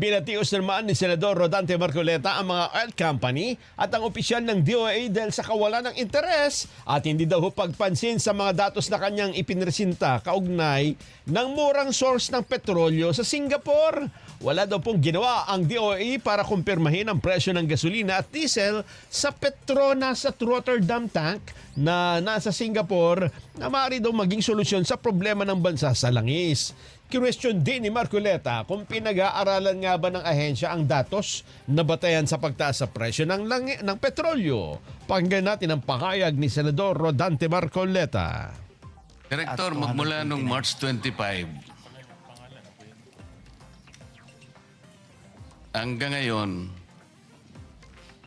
Binatios naman ni Senador Rodante Marcoleta ang mga oil company at ang opisyal ng DOA dahil sa kawalan ng interes at hindi daw pagpansin sa mga datos na kanyang ipinresinta kaugnay ng murang source ng petrolyo sa Singapore. Wala daw pong ginawa ang DOA para kumpirmahin ang presyo ng gasolina at diesel sa Petronas at Rotterdam tank na nasa Singapore na maaari daw maging solusyon sa problema ng bansa sa langis. Question din ni Marcoleta kung pinag-aaralan nga ba ng ahensya ang datos na batayan sa pagtaas sa presyo ng petrolyo. Pakinggan natin ang pahayag ni Senador Rodante Marcoleta. Director, magmula nung March 25 hanggang ngayon,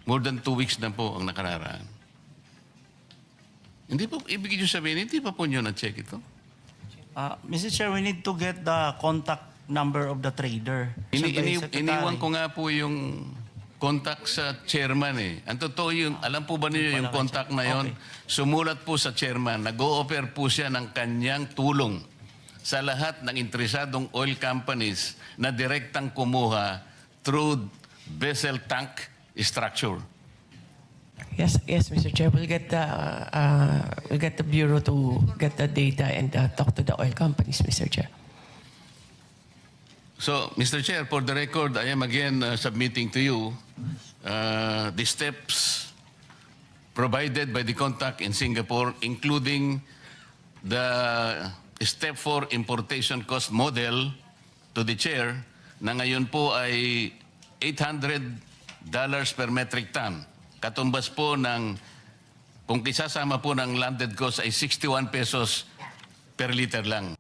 more than 2 weeks na po ang nakararaan. Hindi po, ibig nyo sabihin, hindi pa po nyo na-check ito? Mr. Chair, we need to get the contact number of the trader. Iniwan ko nga po yung contact sa chairman eh. Ang totoo yun, alam po ba niyo yung contact na yun? Okay. Sumulat po sa chairman, nag-o-offer po siya ng kanyang tulong sa lahat ng interesadong oil companies na direktang kumuha through vessel tank structure. Yes, Mr. Chair. We'll get the bureau to get the data and talk to the oil companies, Mr. Chair. So, Mr. Chair, for the record, I am again submitting to you the steps provided by the contact in Singapore, including the Step 4 Importation Cost Model to the Chair na ngayon po ay $800 per metric ton. Katumbas po ng, kung isasama po ng landed cost ay 61 pesos per liter lang.